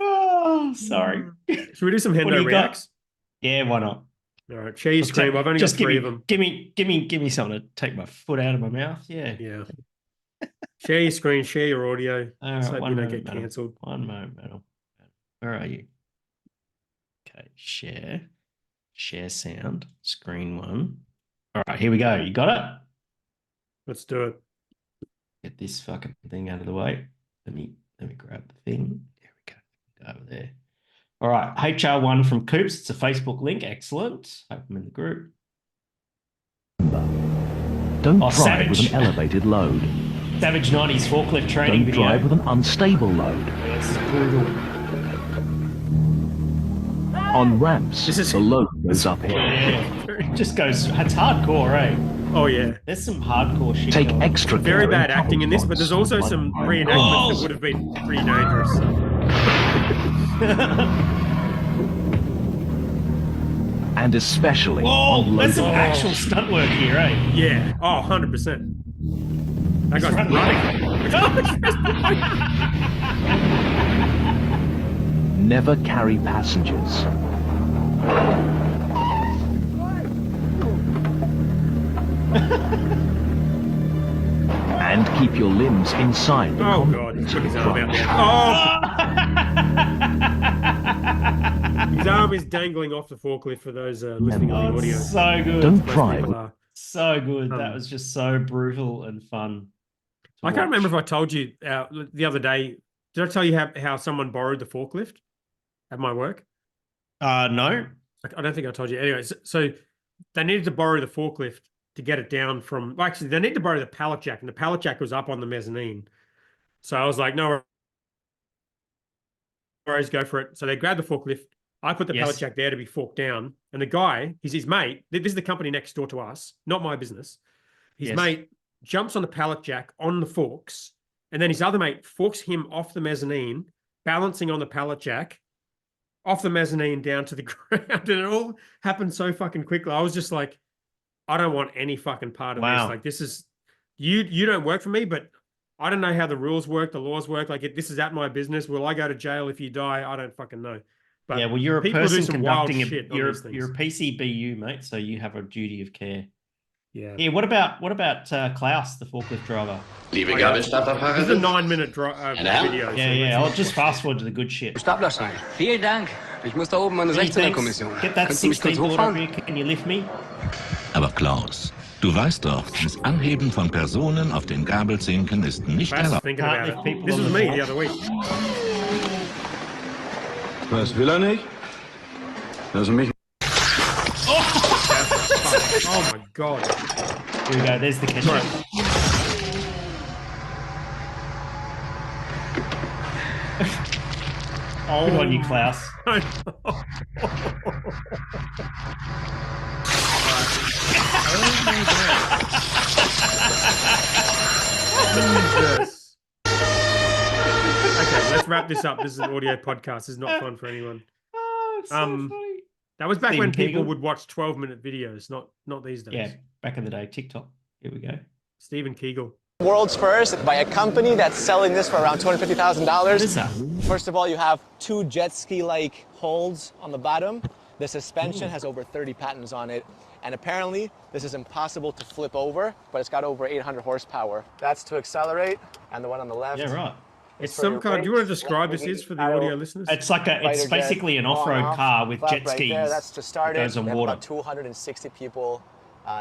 Oh, sorry. Should we do some Hendo reacts? Yeah, why not? All right. Share your screen. I've only got 3 of them. Give me something to take my foot out of my mouth. Yeah. Yeah. Share your screen, share your audio. All right, you don't get cancelled. One moment, madam. Where are you? Okay, share sound, screen 1. All right, here we go. You got it? Let's do it. Get this fucking thing out of the way. Let me grab the thing. There we go. Over there. All right, HR1 from Coops. It's a Facebook link. Excellent. Hope I'm in the group. Don't drive Savage. with an elevated load. Savage 90s forklift training Don't video. drive with an unstable load. This is brutal. On ramps, This is- the load goes uphill. Yeah. It just goes, it's hardcore, eh? Oh yeah. There's some hardcore shit Take going on. extra Very care bad in acting in this, cobble but there's spots. also some reenactments that would have been pretty dangerous. So. And especially on Whoa, there's some loading. actual stunt work here, eh? Yeah. Oh, 100%. That guy's running. running. Never carry passengers. And keep your limbs inside the Oh common God, he's bits put of his the arm out Oh, there. Oh, his arm is dangling off the forklift for those listening on the audio. so good. Don't Most drive. people are. So good. That Um, was just so brutal and fun. I can't remember if I told you the other day. Did I tell you how someone borrowed the forklift at my work? No. I don't think I told you. Anyway, so they needed to borrow the forklift to get it down from. Well, actually, they need to borrow the pallet jack, and the pallet jack was up on the mezzanine. So I was like, no worries, go for it. So they grabbed the forklift. I put the pallet jack there to be forked down, and the guy, he's his mate. This is the company next door to us, not my business. His mate jumps on the pallet jack on the forks, and then his other mate forks him off the mezzanine, balancing on the pallet jack, off the mezzanine down to the ground. And it all happened so fucking quickly. I was just like, I don't want any fucking part of this. Like, this is you don't work for me, but I don't know how the rules work, the laws work. Like, this is at my business. Will I go to jail if you die? I don't fucking know. But yeah, well, you're a people do person some wild conducting shit on you're these things. a PCBU, mate, so you have a duty of care. Yeah. Yeah, what about Klaus, the forklift driver? Liebe This is a Gabelstaplerfahrerin, 9-minute video. Yeah, I'll just fast forward to the good shit. Staplerschein. Vielen Dank. Ich muss da oben an der Many 16er thanks. Kommission. Get that Kannst du mich kurz 16 board over hochfahren? here. Can you lift me? Aber Klaus, du weißt doch, das Anheben von Personen auf den Gabelzinken ist nicht Fast erlaubt. thinking Can't about lift it. people This on was the me floor. the other week. Was will er nicht? Dass er mich Oh my God. Here we go. There's the ketchup. Oh, Good on you, Klaus. Jesus. Okay, let's wrap this up. This is an audio podcast. This is not fun for anyone. Oh, it's so funny. That was back Stephen when people Kegel. would watch 12-minute videos, not these days. Yeah, back in the day, TikTok. Here we go. Stephen Kegel. World's first by a company that's selling this for around What is $250,000. that? First of all, you have two jet ski-like holes on the bottom. The suspension has over 30 patents on it. And apparently, this is impossible to flip over, but it's got over 800 horsepower. That's to accelerate, and the one on the left. Yeah, right. It's for some your kind. Do you want to brakes, describe left this is for the arrow, audio listeners? It's like it's fighter jet, basically an on, off-road off, car with flap jet right skis. there. That's to start that it. goes on We have water. about 260 people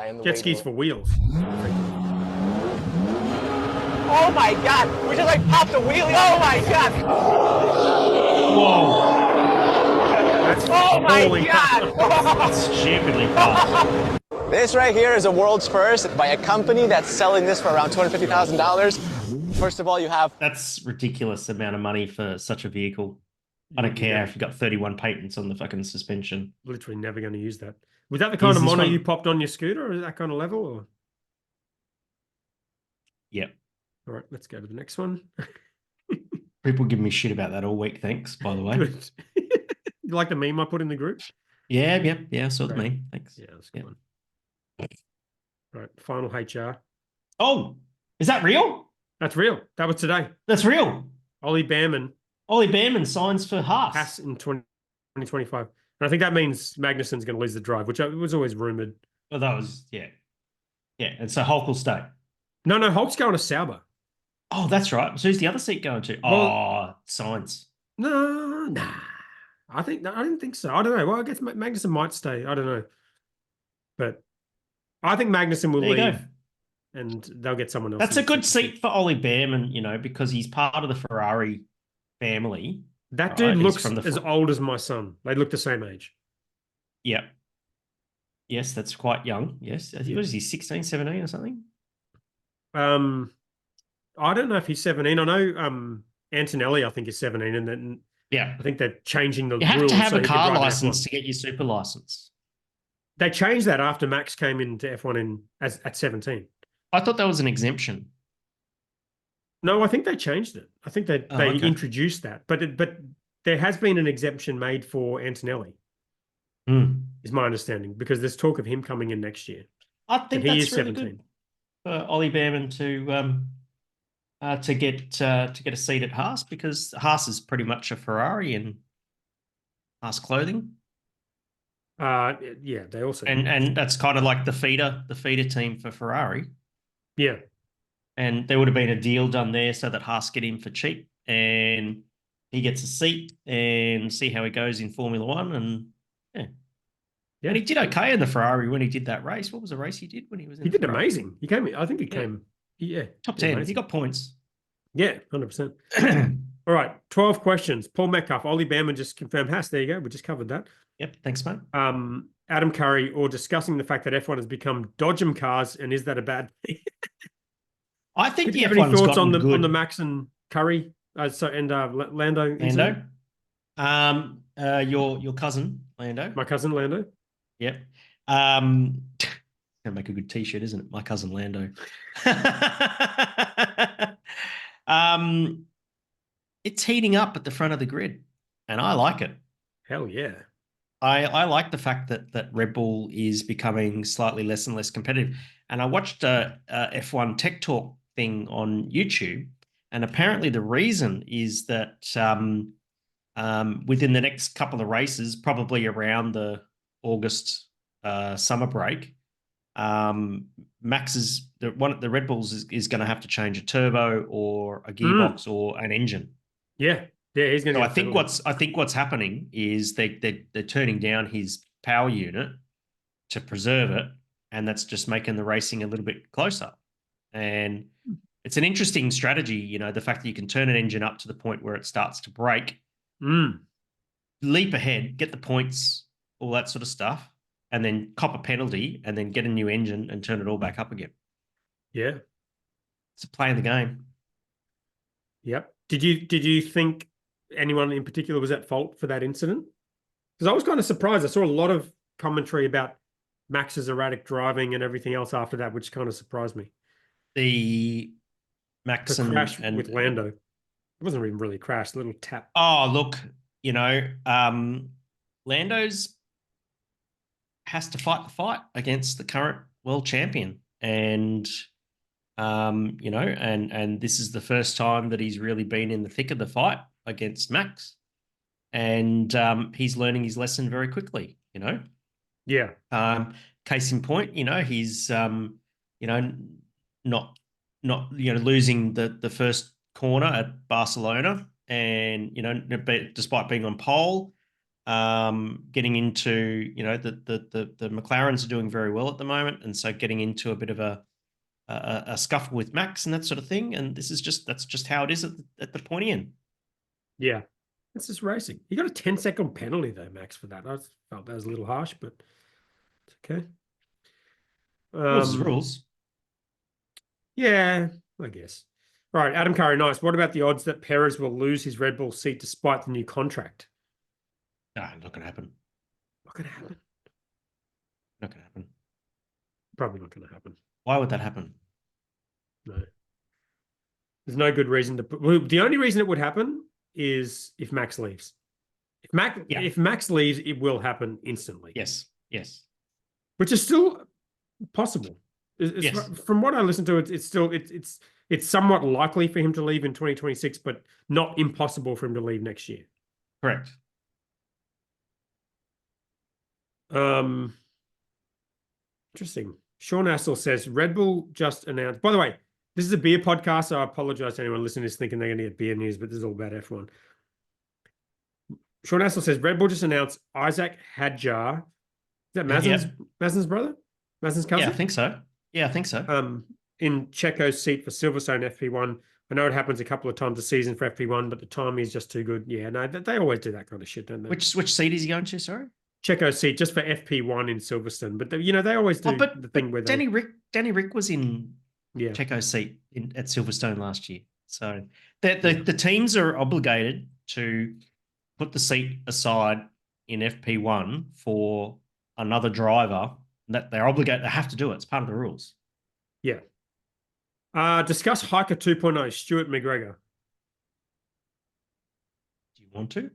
in the Jet waiting skis room. for wheels. Oh my God! We just like popped a wheelie. Oh my God! Whoa! That's Oh my falling. God! That's stupidly fast. This right here is a world's first by a company that's selling this for around $250,000. First of all, you have That's ridiculous amount of money for such a vehicle. I don't care if you've got 31 patents on the fucking suspension. Literally never going to use that. Was that the kind Use of this mono one. you popped on your scooter, or is that kind of level? Or? Yep. All right, let's go to the next one. People give me shit about that all week, thanks, by the way. Good. You like the meme I put in the group? Yeah, I saw the Great. meme. Thanks. Yeah, that's a good one. Right, final HR. Oh, is that real? That's real. That was today. That's real. Ollie Behrman Ollie Behrman signs for Haas. Haas in 2025. And I think that means Magnussen's going to lose the drive, which was always rumored. Well, that was, yeah. Yeah, and so Hulk will stay. No, Hulk's going to Sauber. Oh, that's right. So who's the other seat going to? Well- Signs. No, nah. I didn't think so. I don't know. Well, I guess Magnussen might stay. I don't know. But I think Magnussen will There you leave go. and they'll get someone else. That's in a the good seat for Ollie Behrman, because he's part of the Ferrari family. That Right, dude he's looks from the as fr- old as my son. They look the same age. Yep. Yes, that's quite young. Yes. What is he, 16, 17 or something? I don't know if he's 17. I know Antonelli, I think, is 17, and then Yeah. I think they're changing the You have rules. to have so a he could car drive an license F1. to get your super license. They changed that after Max came into F1 at 17. I thought that was an exemption. No, I think they changed it. I think they Oh, they okay. introduced that, but there has been an exemption made for Antonelli, is my understanding, because there's talk of him coming in next year, I and think he that's is really 17. good for Ollie Behrman to get a seat at Haas, because Haas is pretty much a Ferrari in Haas clothing, Yeah, they also and that's kind of like the feeder team for Ferrari. yeah. And there would have been a deal done there so that Haas get him for cheap, and he gets a seat and see how he goes in Formula One. And yeah. Yeah. And he did okay in the Ferrari when he did that race. What was the race he did when he was in He the did Ferrari? amazing. He came. I think he Yeah. came. Yeah, Top did 10. amazing. He got points. Yeah, 100%. All right, 12 questions. Paul Metcalf, Ollie Behrman just confirmed Haas. There you go. We just covered that. Yep. Thanks, mate. Adam Curry, or discussing the fact that F1 has become Dodgem cars, and is that a bad thing? I think Did the you have any F1's thoughts gotten on the good. Max and Curry? Lando incident? Lando? Your cousin, Lando. My cousin Lando. Yep. Gonna make a good T-shirt, isn't it? My cousin Lando. It's heating up at the front of the grid, and I like it. Hell yeah. I like the fact that Red Bull is becoming slightly less and less competitive. And I watched a F1 Tech Talk thing on YouTube, and apparently the reason is that within the next couple of races, probably around the August summer break, Max's the Red Bulls is going to have to change a turbo or a gearbox or an engine. Yeah. Yeah, he's going So to. I think what's happening is they're turning down his power unit to preserve it, and that's just making the racing a little bit closer. And it's an interesting strategy, you know, the fact that you can turn an engine up to the point where it starts to break, leap ahead, get the points, all that sort of stuff, and then cop a penalty, and then get a new engine and turn it all back up again. Yeah. It's a play in the game. Yep. Did you think anyone in particular was at fault for that incident? Because I was kind of surprised. I saw a lot of commentary about Max's erratic driving and everything else after that, which kind of surprised me. The Max The crash and with Lando. It wasn't even really a crash, a little tap. Oh, look, you know, Lando's has to fight the fight against the current world champion. And you know, and this is the first time that he's really been in the thick of the fight against Max. And he's learning his lesson very quickly, you know. Yeah. Case in point, you know, he's you know, not you know, losing the first corner at Barcelona, and you know, despite being on pole, getting into, you know, the McLarens are doing very well at the moment, and so getting into a bit of a scuffle with Max and that sort of thing. And that's just how it is at the pointy end. Yeah. It's just racing. He got a 10-second penalty though, Max, for that. I felt that was a little harsh, but it's okay. Rules is rules. Yeah, I guess. All right, Adam Curry, nice. What about the odds that Perez will lose his Red Bull seat despite the new contract? No, not going to happen. Not going to happen. Not going to happen. Probably not going to happen. Why would that happen? No. There's no good reason to put. Well, the only reason it would happen is if Max leaves. If Max leaves, it will happen instantly. Yes. Yes. Which is still possible. Yes. From what I listened to, it's somewhat likely for him to leave in 2026, but not impossible for him to leave next year. Correct. Interesting. Sean Assel says Red Bull just announced. By the way, this is a beer podcast, so I apologize to anyone listening to this thinking they're going to get beer news, but this is all about F1. Sean Assel says Red Bull just announced Isaac Hadjar. Is that Mazen's brother? Mazen's cousin? Yeah, I think so. Yeah, I think so. In Checo's seat for Silverstone FP1. I know it happens a couple of times a season for FP1, but the timing is just too good. Yeah, no, they always do that kind of shit, don't they? Which seat is he going to? Sorry, Checo's seat just for FP1 in Silverstone, but you know they always do the thing where Danny Rick was in Yeah. Checo's seat at Silverstone last year. So the teams are obligated to put the seat aside in FP1 for another driver, that they're obligated, they have to do it. It's part of the rules. Yeah. Discuss Hiker 2.0, Stuart McGregor. Do you want to?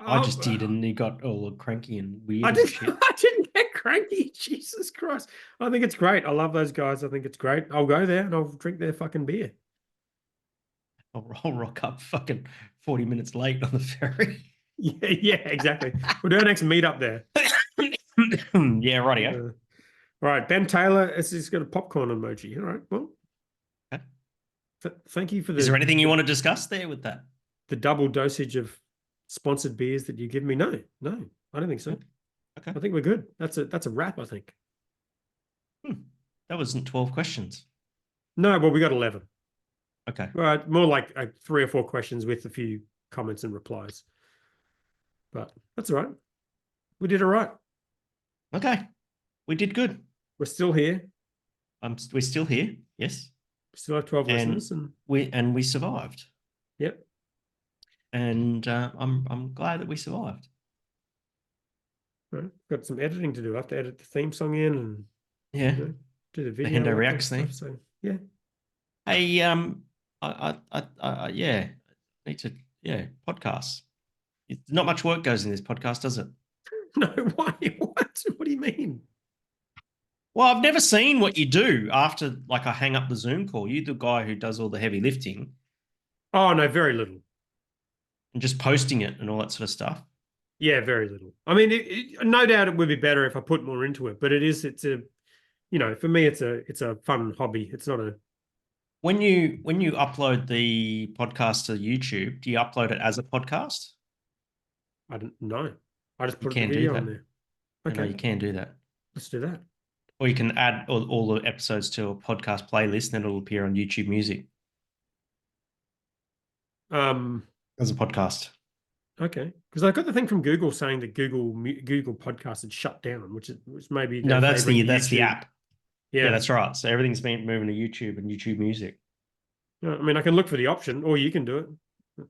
I just did, Oh, and he got all cranky and weird I and didn't, shit. I didn't get cranky. Jesus Christ. I think it's great. I love those guys. I think it's great. I'll go there and I'll drink their fucking beer. I'll rock up fucking 40 minutes late on the ferry. Yeah, exactly. We'll do our next meetup there. Yeah, rightio. All right, Ben Taylor has got a popcorn emoji. All right, well, Okay. Thank you for Is there anything you want to discuss there with that? the double dosage of sponsored beers that you give me. No, I don't think so. Okay. I think we're good. That's a wrap, I think. That wasn't 12 questions. No, well, we got 11. Okay. Right, more like 3 or 4 questions with a few comments and replies. But that's all right. We did all right. Okay. We did good. We're still here. We're still here. Yes. We still have 12 listeners, and we survived. yep. And I'm glad that we survived. All right. Got some editing to do. I have to edit the theme song in and Yeah. do the video. Hendo all that kind of Reacts stuff. thing. So yeah. Hey, yeah, need to, podcasts. Not much work goes in this podcast, does it? No, why? What? What do you mean? Well, I've never seen what you do after, like, I hang up the Zoom call. You're the guy who does all the heavy lifting Oh no, very little. and just posting it and all that sort of stuff. Yeah, very little. I mean, no doubt it would be better if I put more into it, but it's a, for me, it's a fun hobby. It's not a. When you upload the podcast to YouTube, do you upload it as a podcast? I don't know. I just You put the can do video that. on there. No, Okay, you can do that. let's do that. Or you can add all the episodes to a podcast playlist, and it'll appear on YouTube Music as a podcast. Okay, because I got the thing from Google saying that Google Podcasts had shut down, which maybe No, they're that's favoring the YouTube. app. Yeah. Yeah, that's right. So everything's been moving to YouTube and YouTube Music. I mean, I can look for the option, or you can do it.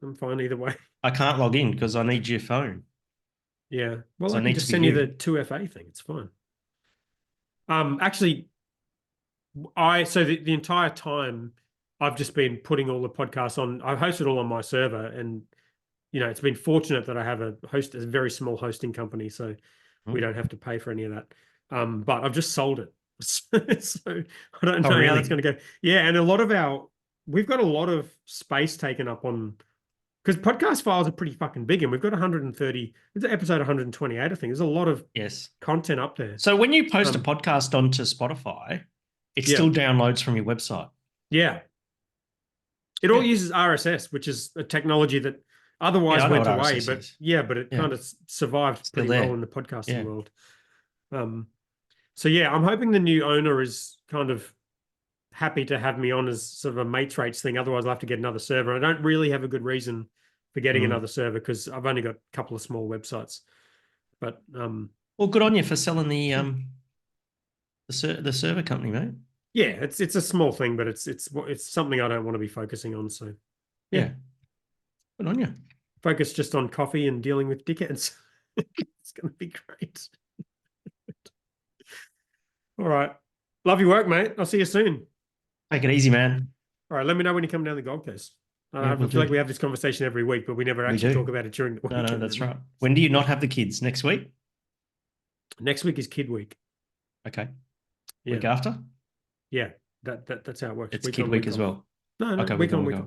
I'm fine either way. I can't log in because I need your phone. Yeah. Well, So I it can needs just to be send you you. the 2FA thing. It's fine. Actually, so the entire time I've just been putting all the podcasts on. I've hosted all on my server, and it's been fortunate that I have a very small hosting company, so we don't have to pay for any of that. But I've just sold it, so I don't know how that's going to go. Yeah, and we've got a lot of space taken up on. Because podcast files are pretty fucking big, and we've got 130. It's episode 128, I think. There's a lot of content up there. So when you post a podcast onto Spotify, it still downloads from your website. Yeah. It all uses RSS, which is a technology that otherwise went away, but it kind of survived pretty well in the podcasting world. So yeah, I'm hoping the new owner is kind of happy to have me on as sort of a mates rates thing. Otherwise, I'll have to get another server. I don't really have a good reason for getting another server because I've only got a couple of small websites. But well, good on you for selling the server company, mate. Yeah, it's a small thing, but it's something I don't want to be focusing on. So yeah. Good on you. Focus just on coffee and dealing with dickheads. It's going to be great. All right. Love your work, mate. I'll see you soon. Take it easy, man. All right. Let me know when you come down the Gold Coast. I we'll feel like we have this conversation every week, but we never actually talk about it during the week. No, that's right. When do you not have the kids? Next week? Next week is Kid Week. Okay. Yeah. Week after? Yeah. That's how it works. It's week Kid Week as well. No, okay, week on week off.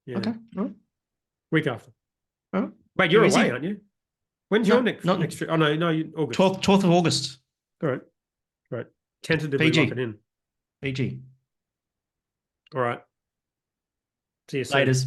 Yeah. Okay. All right. Week after. All right. Wait, you're away, aren't you? When's your next trip? Oh, no, August. 12th of August. All right. Right. Tentatively PG. lock it in. PG. All right. See you soon. Laters.